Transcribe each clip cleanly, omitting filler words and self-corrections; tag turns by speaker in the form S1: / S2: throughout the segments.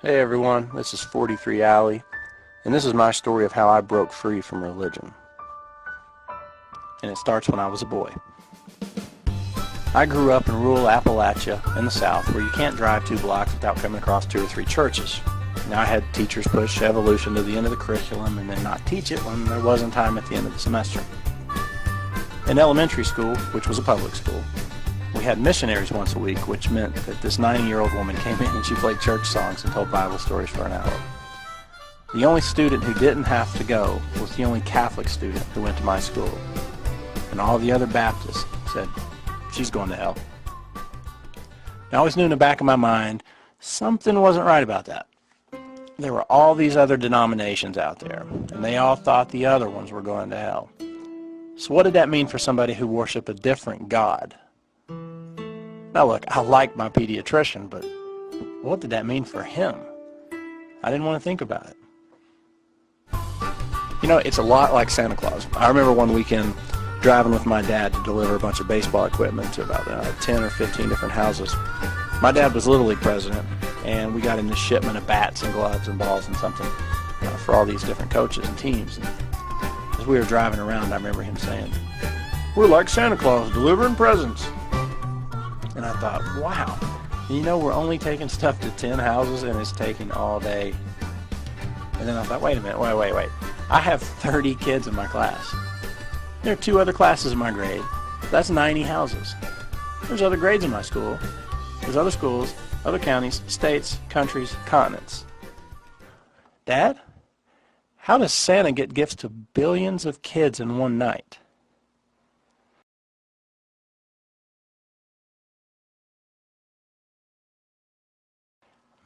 S1: Hey everyone, this is 43 Alley, and this is my story of how I broke free from religion. And it starts when I was a boy. I grew up in rural Appalachia in the South, where you can't drive 2 blocks without coming across 2 or 3 churches. Now I had teachers push evolution to the end of the curriculum and then not teach it when there wasn't time at the end of the semester. In elementary school, which was a public school, we had missionaries once a week, which meant that this 90-year-old woman came in and she played church songs and told Bible stories for an hour. The only student who didn't have to go was the only Catholic student who went to my school. And all the other Baptists said, she's going to hell. I always knew in the back of my mind, something wasn't right about that. There were all these other denominations out there, and they all thought the other ones were going to hell. So what did that mean for somebody who worshiped a different God? Now look, I like my pediatrician, but what did that mean for him? I didn't want to think about it. You know, it's a lot like Santa Claus. I remember one weekend driving with my dad to deliver a bunch of baseball equipment to about 10 or 15 different houses. My dad was Little League president, and we got him this shipment of bats and gloves and balls and something for all these different coaches and teams. And as we were driving around, I remember him saying, "We're like Santa Claus delivering presents." And I thought, wow, you know, we're only taking stuff to 10 houses and it's taking all day. And then I thought, wait a minute, wait. I have 30 kids in my class. There are 2 other classes in my grade. That's 90 houses. There's other grades in my school. There's other schools, other counties, states, countries, continents. Dad, how does Santa get gifts to billions of kids in one night?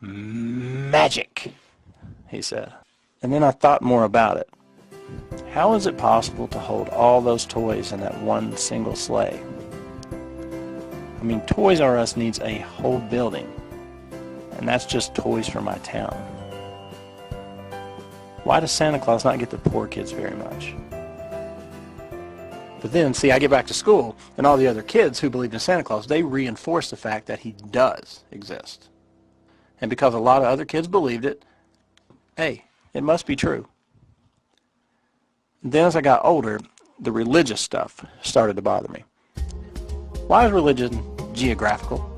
S1: Magic, he said. And then I thought more about it. How is it possible to hold all those toys in that one single sleigh? I mean, Toys R Us needs a whole building, and that's just toys for my town. Why does Santa Claus not get the poor kids very much? But then, see, I get back to school, and all the other kids who believed in Santa Claus, they reinforce the fact that he does exist. And because a lot of other kids believed it, hey, it must be true. Then as I got older, the religious stuff started to bother me. Why is religion geographical?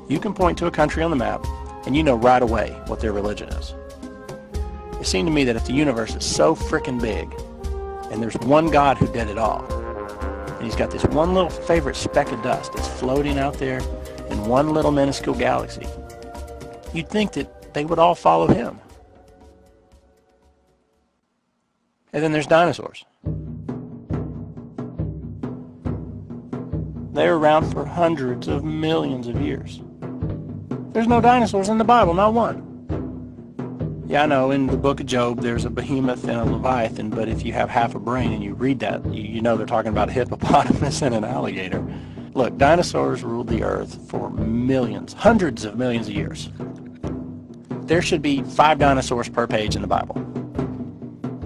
S1: You can point to a country on the map, and you know right away what their religion is. It seemed to me that if the universe is so frickin' big, and there's one God who did it all, and he's got this one little favorite speck of dust that's floating out there in one little minuscule galaxy, you'd think that they would all follow him. And then there's dinosaurs. They were around for hundreds of millions of years. There's no dinosaurs in the Bible, not one. Yeah, I know, in the book of Job, there's a behemoth and a leviathan, but if you have half a brain and you read that, you know they're talking about a hippopotamus and an alligator. Look, dinosaurs ruled the earth for millions, hundreds of millions of years. There should be 5 dinosaurs per page in the Bible.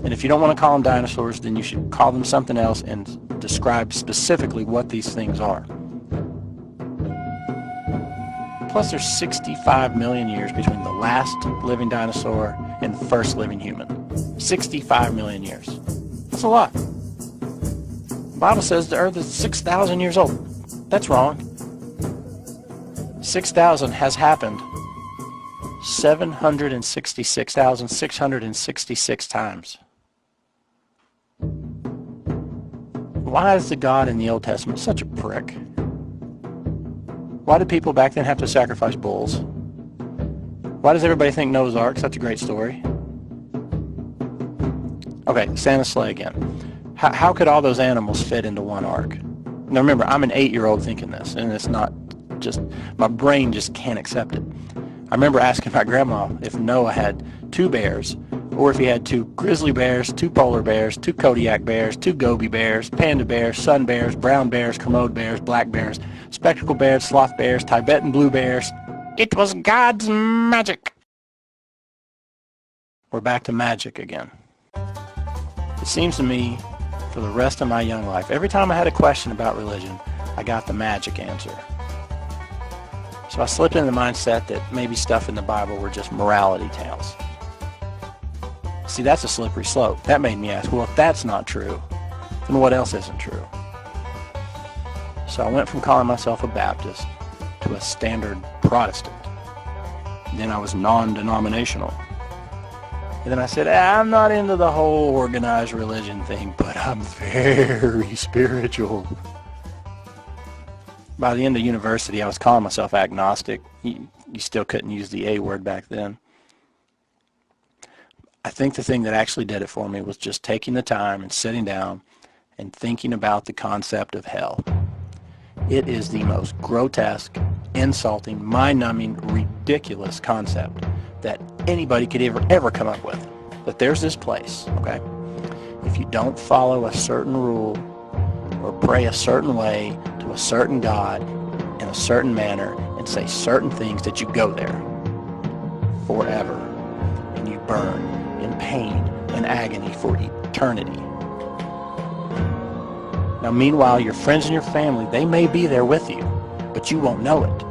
S1: And if you don't want to call them dinosaurs, then you should call them something else and describe specifically what these things are. Plus, there's 65 million years between the last living dinosaur and the first living human. 65 million years. That's a lot. The Bible says the earth is 6,000 years old. That's wrong. 6,000 has happened 766,666 times. Why is the God in the Old Testament such a prick? Why did people back then have to sacrifice bulls? Why does everybody think Noah's Ark is such a great story? Okay, Santa's sleigh again. How could all those animals fit into one ark? Now remember, I'm an 8-year-old thinking this, and it's not just, my brain just can't accept it. I remember asking my grandma if Noah had 2 bears, or if he had 2 grizzly bears, 2 polar bears, 2 Kodiak bears, 2 Gobi bears, panda bears, sun bears, brown bears, Kermode bears, black bears, spectacle bears, sloth bears, Tibetan blue bears. It was God's magic. We're back to magic again. It seems to me, for the rest of my young life, every time I had a question about religion, I got the magic answer. So I slipped into the mindset that maybe stuff in the Bible were just morality tales. See, that's a slippery slope. That made me ask, well, if that's not true, then what else isn't true? So I went from calling myself a Baptist to a standard Protestant. Then I was non-denominational. And then I said, I'm not into the whole organized religion thing, but I'm very spiritual. By the end of university, I was calling myself agnostic. You still couldn't use the A word back then. I think the thing that actually did it for me was just taking the time and sitting down and thinking about the concept of hell. It is the most grotesque, insulting, mind-numbing, ridiculous concept that anybody could ever come up with. That there's this place, okay? If you don't follow a certain rule or pray a certain way to a certain God in a certain manner and say certain things, that you go there forever and you burn in pain and agony for eternity. Now, meanwhile, your friends and your family, they may be there with you, but you won't know it.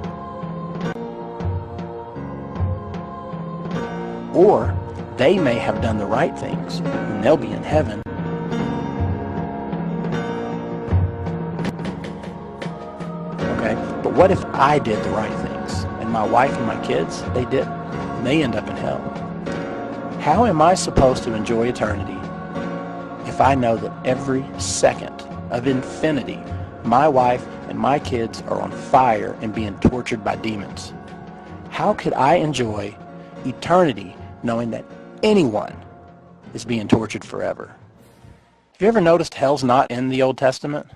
S1: Or they may have done the right things, and they'll be in heaven. Okay, but what if I did the right things, and my wife and my kids, they didn't, and they end up in hell? How am I supposed to enjoy eternity if I know that every second of infinity, my wife and my kids are on fire and being tortured by demons? How could I enjoy eternity knowing that anyone is being tortured forever? Have you ever noticed hell's not in the Old Testament?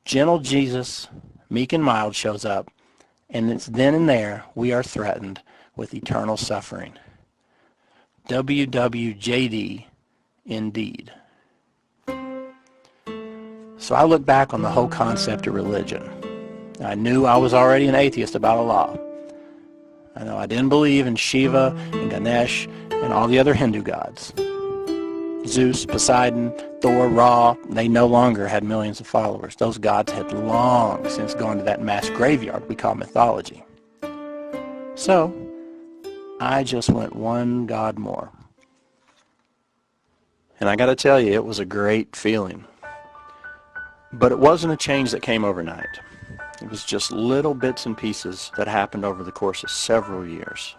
S1: Gentle Jesus, meek and mild, shows up, and it's then and there we are threatened with eternal suffering. WWJD indeed. So I look back on the whole concept of religion. I knew I was already an atheist about Allah. I know I didn't believe in Shiva and Ganesh and all the other Hindu gods. Zeus, Poseidon, Thor, Ra, they no longer had millions of followers. Those gods had long since gone to that mass graveyard we call mythology. So I just went one god more. And I got to tell you, it was a great feeling. But it wasn't a change that came overnight. It was just little bits and pieces that happened over the course of several years.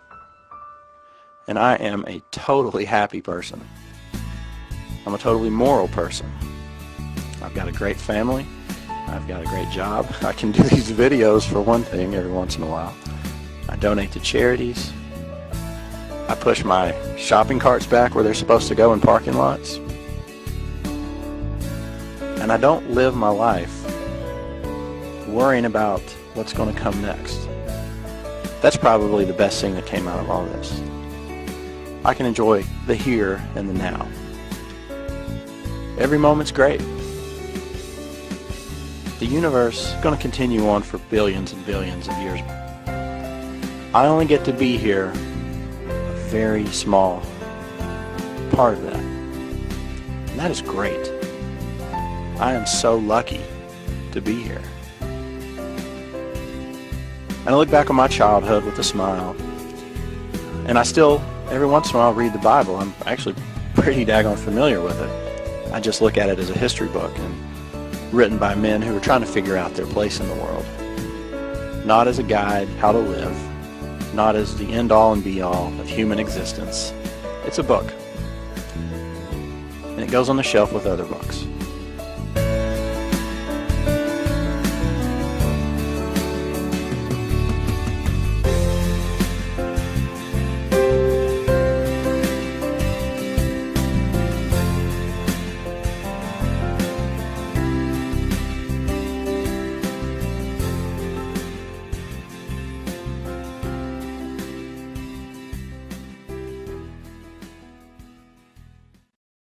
S1: And I am a totally happy person. I'm a totally moral person. I've got a great family. I've got a great job. I can do these videos for one thing every once in a while. I donate to charities. I push my shopping carts back where they're supposed to go in parking lots. And I don't live my life worrying about what's going to come next. That's probably the best thing that came out of all this. I can enjoy the here and the now. Every moment's great. The universe is going to continue on for billions and billions of years. I only get to be here a very small part of that. And that is great. I am so lucky to be here. And I look back on my childhood with a smile. And I still, every once in a while, read the Bible. I'm actually pretty daggone familiar with it. I just look at it as a history book and written by men who are trying to figure out their place in the world. Not as a guide how to live, not as the end-all and be-all of human existence. It's a book. And it goes on the shelf with other books.